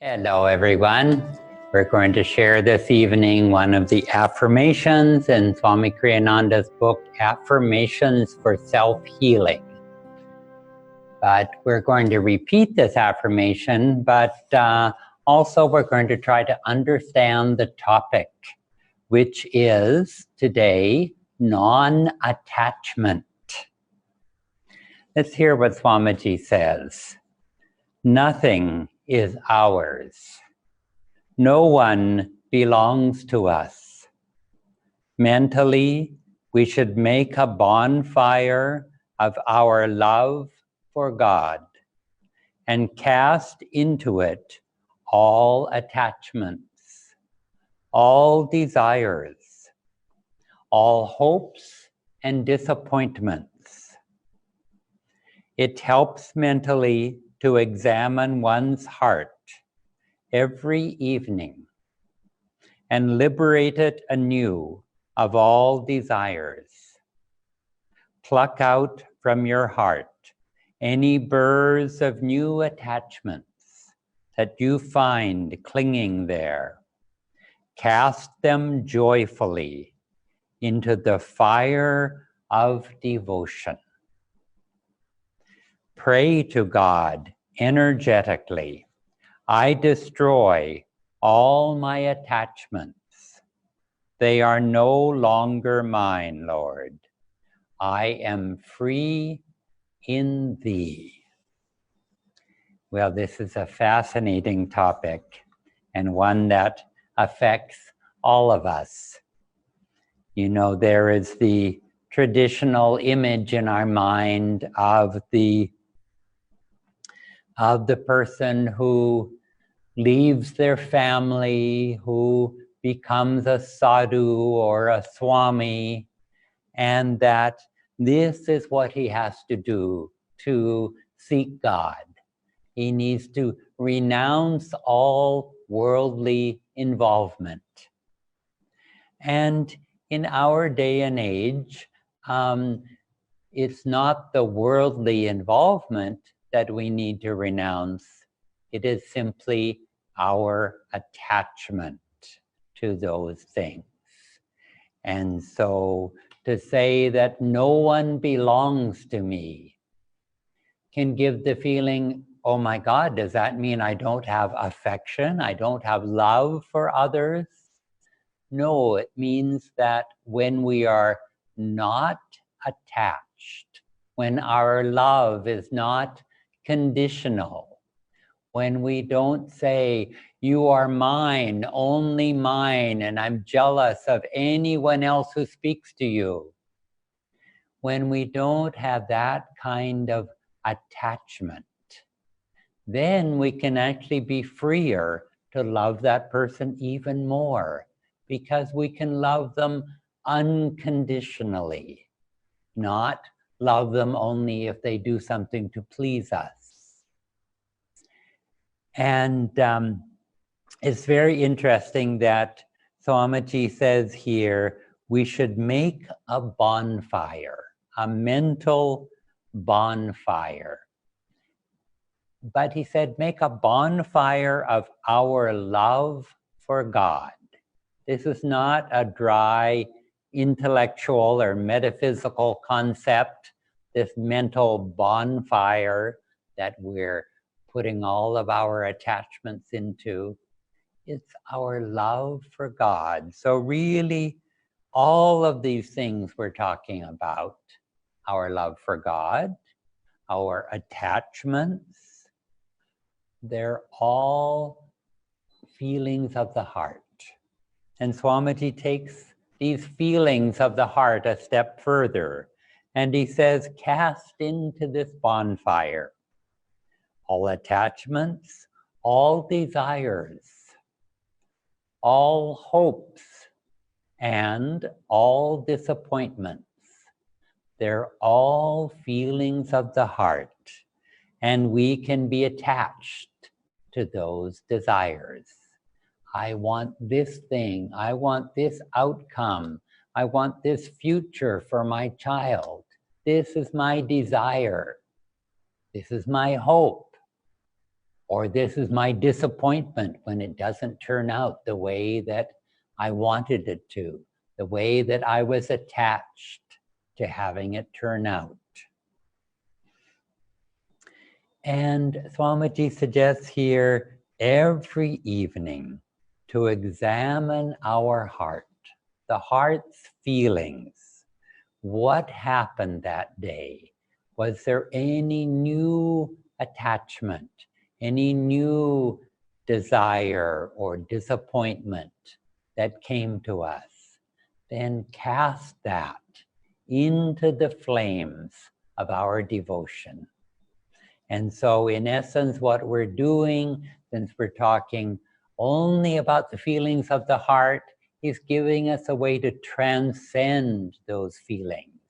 Hello, everyone. We're going to share this evening one of the affirmations in Swami Kriyananda's book, Affirmations for Self-Healing. But we're going to repeat this affirmation, but also we're going to try to understand the topic, which is today non-attachment. Let's hear what Swamiji says. Nothing is ours. No one belongs to us. Mentally, we should make a bonfire of our love for God and cast into it all attachments, all desires, all hopes and disappointments. It helps mentally to examine one's heart every evening and liberate it anew of all desires. Pluck out from your heart any burrs of new attachments that you find clinging there. Cast them joyfully into the fire of devotion. Pray to God energetically. I destroy all my attachments. They are no longer mine, Lord. I am free in Thee. Well, this is a fascinating topic and one that affects all of us. You know, there is the traditional image in our mind of the person who leaves their family, who becomes a sadhu or a swami, and that this is what he has to do to seek God. He needs to renounce all worldly involvement. And in our day and age, it's not the worldly involvement that we need to renounce. It is simply our attachment to those things. And so to say that no one belongs to me can give the feeling, oh my God, does that mean I don't have affection? I don't have love for others? No, it means that when we are not attached, when our love is not conditional, when we don't say, you are mine, only mine, and I'm jealous of anyone else who speaks to you. When we don't have that kind of attachment, then we can actually be freer to love that person even more, because we can love them unconditionally, not love them only if they do something to please us. And it's very interesting that Swamiji says here, we should make a bonfire, a mental bonfire. But he said, make a bonfire of our love for God. This is not a dry intellectual or metaphysical concept, this mental bonfire that we're putting all of our attachments into. It's our love for God. So really, all of these things we're talking about, our love for God, our attachments, they're all feelings of the heart. And Swamiji takes these feelings of the heart a step further, and he says, cast into this bonfire all attachments, all desires, all hopes, and all disappointments. They're all feelings of the heart, and we can be attached to those desires. I want this thing, I want this outcome, I want this future for my child. This is my desire. This is my hope. Or this is my disappointment when it doesn't turn out the way that I wanted it to, the way that I was attached to having it turn out. And Swamiji suggests here every evening to examine our heart, the heart's feelings. What happened that day? Was there any new attachment, any new desire or disappointment that came to us? Then cast that into the flames of our devotion. And so in essence, what we're doing, since we're talking only about the feelings of the heart, is giving us a way to transcend those feelings,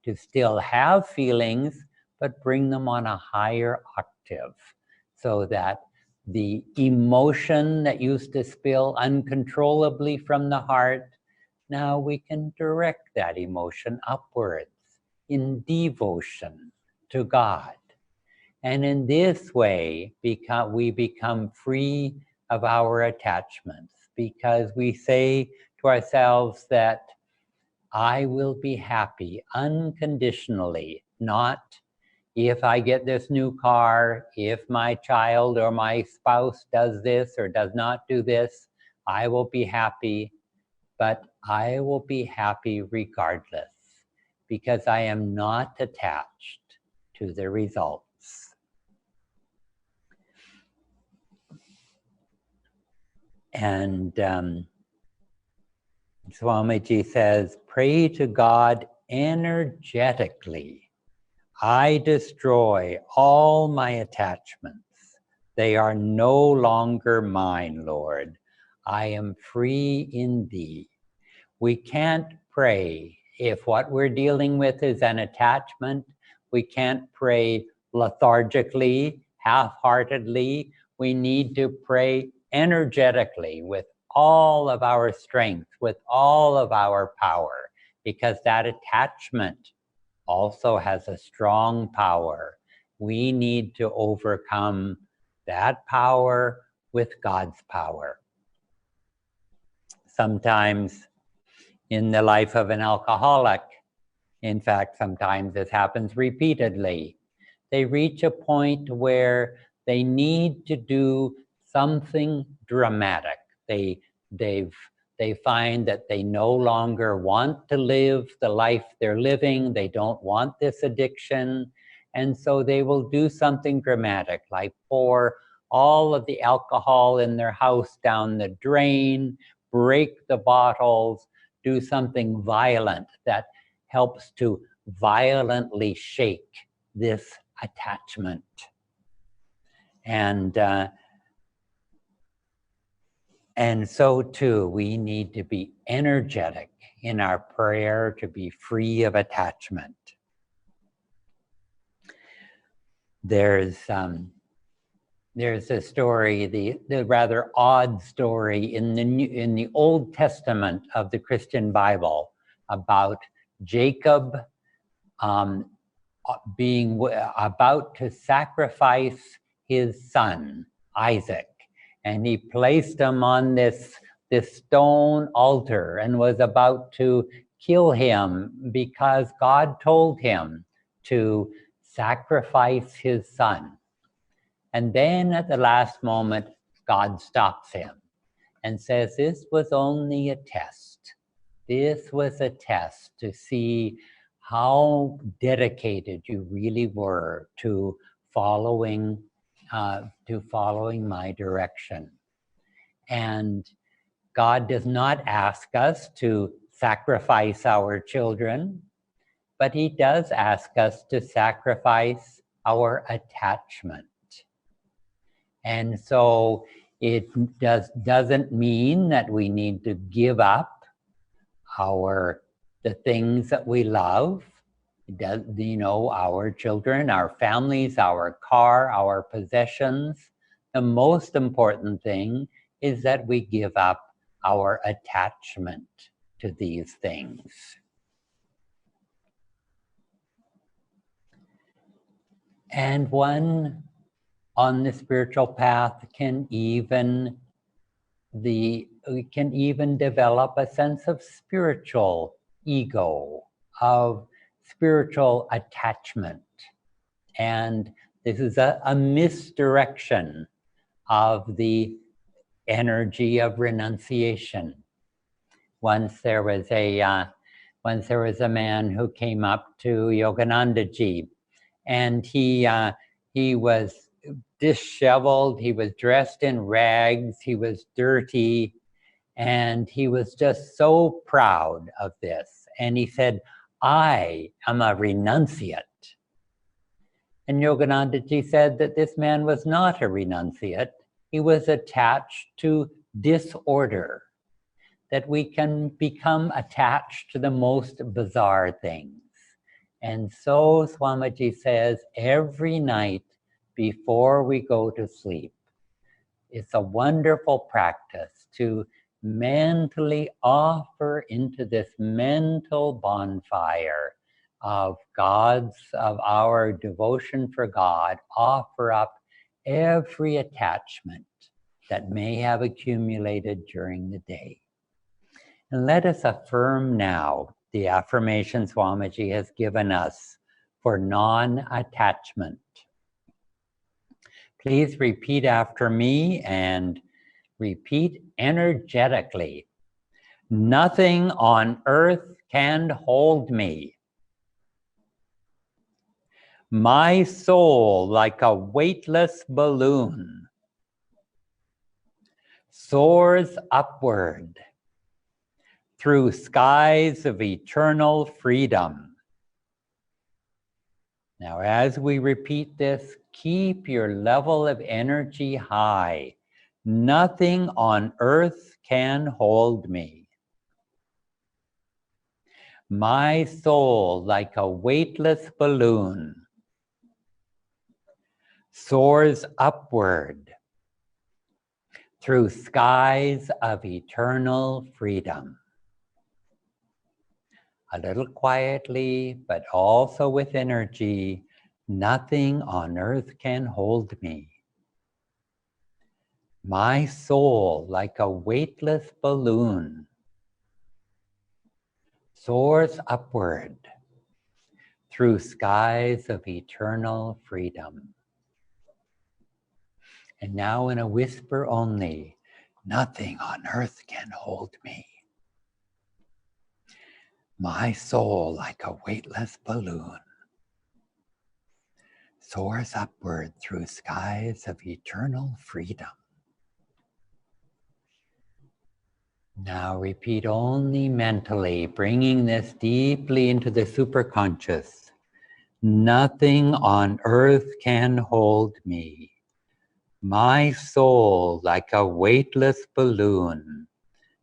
to still have feelings, but bring them on a higher octave, so that the emotion that used to spill uncontrollably from the heart, now we can direct that emotion upwards in devotion to God. And in this way, we become free of our attachments, because we say to ourselves that I will be happy unconditionally, not if I get this new car, if my child or my spouse does this or does not do this, I will be happy, but I will be happy regardless, because I am not attached to the results. And Swamiji says, pray to God energetically. I destroy all my attachments. They are no longer mine, Lord. I am free in thee. We can't pray if what we're dealing with is an attachment. We can't pray lethargically, half-heartedly. We need to pray energetically with all of our strength, with all of our power, because that attachment also has a strong power. We need to overcome that power with God's power. Sometimes in the life of an alcoholic, in fact, sometimes this happens repeatedly, they reach a point where they need to do something dramatic. They find that they no longer want to live the life they're living. They don't want this addiction. And so they will do something dramatic, like pour all of the alcohol in their house down the drain, break the bottles, do something violent that helps to violently shake this attachment. And so too, we need to be energetic in our prayer to be free of attachment. There's a story, the rather odd story in the Old Testament of the Christian Bible about Jacob being about to sacrifice his son, Isaac. And he placed him on this stone altar and was about to kill him because God told him to sacrifice his son. And then at the last moment, God stops him and says, this was only a test. This was a test to see how dedicated you really were to following my direction. And God does not ask us to sacrifice our children, but he does ask us to sacrifice our attachment. And so it doesn't mean that we need to give up the things that we love. It does, our children, our families, our car, our possessions. The most important thing is that we give up our attachment to these things. And one on the spiritual path can even develop a sense of spiritual ego, of spiritual attachment. And this is a misdirection of the energy of renunciation. Once there was a man who came up to Yogananda ji, and he was disheveled, he was dressed in rags, he was dirty, and he was just so proud of this. And he said, "I am a renunciate." And Yogananda ji said that this man was not a renunciate. He was attached to disorder, that we can become attached to the most bizarre things. And so Swamiji says, every night before we go to sleep, it's a wonderful practice to mentally offer into this mental bonfire of our devotion for God, offer up every attachment that may have accumulated during the day. And let us affirm now the affirmation Swamiji has given us for non-attachment. Please repeat after me and repeat energetically. Nothing on earth can hold me. My soul, like a weightless balloon, soars upward through skies of eternal freedom. Now, as we repeat this, keep your level of energy high. Nothing on earth can hold me. My soul, like a weightless balloon, soars upward through skies of eternal freedom. A little quietly, but also with energy. Nothing on earth can hold me. My soul, like a weightless balloon, soars upward through skies of eternal freedom. And now in a whisper only, nothing on earth can hold me. My soul, like a weightless balloon, soars upward through skies of eternal freedom. Now repeat only mentally, bringing this deeply into the superconscious. Nothing on earth can hold me. My soul, like a weightless balloon,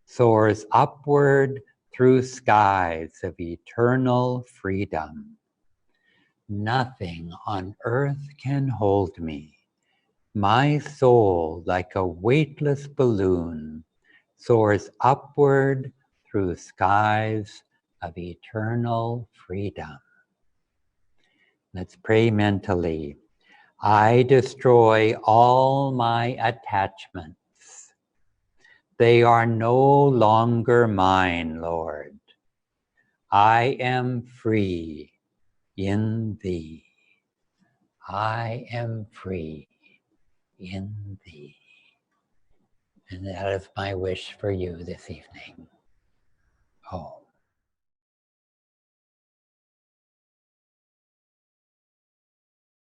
soars upward through skies of eternal freedom. Nothing on earth can hold me. My soul, like a weightless balloon, soars upward through skies of eternal freedom. Let's pray mentally. I destroy all my attachments. They are no longer mine, Lord. I am free in Thee. I am free in Thee. And that is my wish for you this evening. Oh.